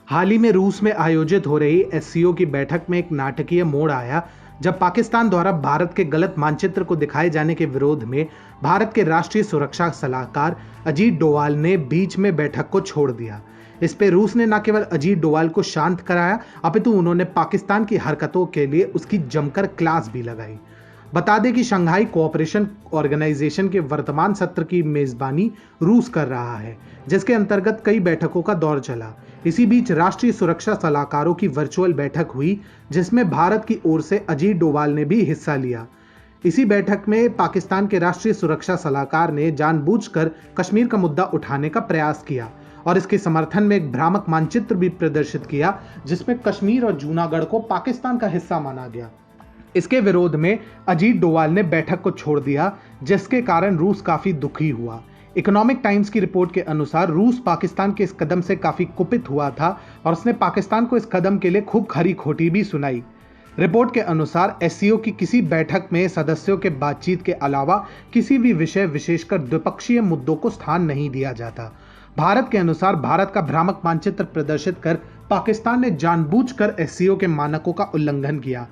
हाल ही में रूस में आयोजित हो रही एससीओ की बैठक में एक नाटकीय मोड़ आया जब पाकिस्तान द्वारा भारत के गलत मानचित्र को दिखाए जाने के विरोध में भारत के राष्ट्रीय सुरक्षा सलाहकार अजीत डोवाल ने बीच में बैठक को छोड़ दिया। इस पे रूस ने न केवल अजीत डोवाल को शांत कराया अपितु उन्होंने पाकिस्तान की हरकतों के लिए उसकी जमकर क्लास भी लगाई। बता दें कि शंघाई कोऑपरेशन ऑर्गेनाइजेशन के वर्तमान सत्र की मेजबानी रूस कर रहा है, जिसके अंतर्गत कई बैठकों का दौर चला। इसी बीच राष्ट्रीय सुरक्षा सलाहकारों की वर्चुअल बैठक हुई, जिसमें भारत की ओर से अजीत डोवाल ने भी हिस्सा लिया। इसी बैठक में पाकिस्तान के राष्ट्रीय सुरक्षा सलाहकार ने जानबूझकर कश्मीर का मुद्दा उठाने का प्रयास किया और इसके समर्थन में एक भ्रामक मानचित्र भी प्रदर्शित किया, जिसमें कश्मीर और जूनागढ़ को पाकिस्तान का हिस्सा माना गया। इसके विरोध में अजीत डोवाल ने बैठक को छोड़ दिया, जिसके कारण रूस काफी दुखी हुआ। इकोनॉमिक टाइम्स की रिपोर्ट के अनुसार रूस पाकिस्तान के इस कदम से काफी कुपित हुआ था और उसने पाकिस्तान को इस कदम के लिए खूब खरी खोटी भी सुनाई। रिपोर्ट के अनुसार एससीओ की किसी बैठक में सदस्यों के बातचीत के अलावा किसी भी विषय विशेषकर द्विपक्षीय मुद्दों को स्थान नहीं दिया जाता। भारत के अनुसार भारत का भ्रामक मानचित्र प्रदर्शित कर पाकिस्तान ने जानबूझकर एससीओ के मानकों का उल्लंघन किया।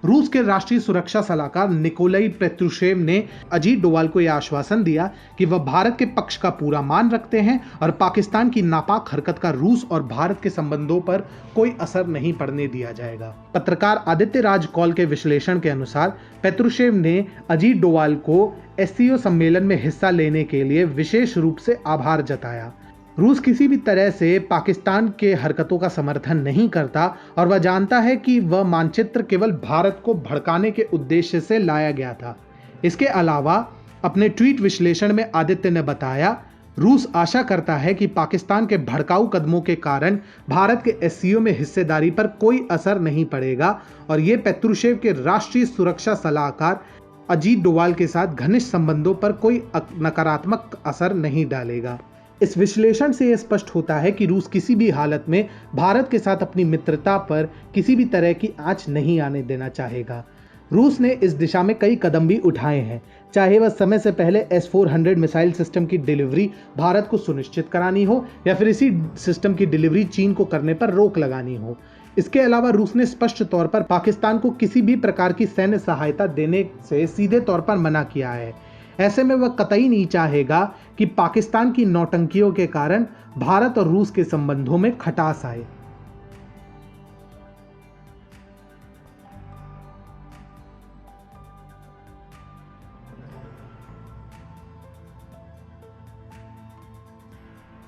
रूस के राष्ट्रीय सुरक्षा सलाहकार निकोलाई पेत्रुशेव ने अजीत डोवाल को यह आश्वासन दिया कि वह भारत के पक्ष का पूरा मान रखते हैं और पाकिस्तान की नापाक हरकत का रूस और भारत के संबंधों पर कोई असर नहीं पड़ने दिया जाएगा। पत्रकार आदित्य राज कौल के विश्लेषण के अनुसार पेत्रुशेव ने अजीत डोवाल को एससीओ सम्मेलन में हिस्सा लेने के लिए विशेष रूप से आभार जताया। रूस किसी भी तरह से पाकिस्तान के हरकतों का समर्थन नहीं करता और वह जानता है कि वह मानचित्र केवल भारत को भड़काने के उद्देश्य से लाया गया था। इसके अलावा अपने ट्वीट विश्लेषण में आदित्य ने बताया, रूस आशा करता है कि पाकिस्तान के भड़काऊ कदमों के कारण भारत के एससीओ में हिस्सेदारी पर कोई असर नहीं पड़ेगा और ये पेत्रुशेव के राष्ट्रीय सुरक्षा सलाहकार अजीत डोवाल के साथ घनिष्ठ संबंधों पर कोई नकारात्मक असर नहीं डालेगा। इस विश्लेषण से यह स्पष्ट होता है कि रूस किसी भी हालत में भारत के साथ अपनी मित्रता पर किसी भी तरह की आंच नहीं आने देना चाहेगा। रूस ने इस दिशा में कई कदम भी उठाए हैं, चाहे वह समय से पहले S-400 मिसाइल सिस्टम की डिलीवरी भारत को सुनिश्चित करानी हो या फिर इसी सिस्टम की डिलीवरी चीन को करने पर रोक लगानी हो। इसके अलावा रूस ने स्पष्ट तौर पर पाकिस्तान को किसी भी प्रकार की सैन्य सहायता देने से सीधे तौर पर मना किया है। ऐसे में वह कतई नहीं चाहेगा कि पाकिस्तान की नौटंकियों के कारण भारत और रूस के संबंधों में खटास आए।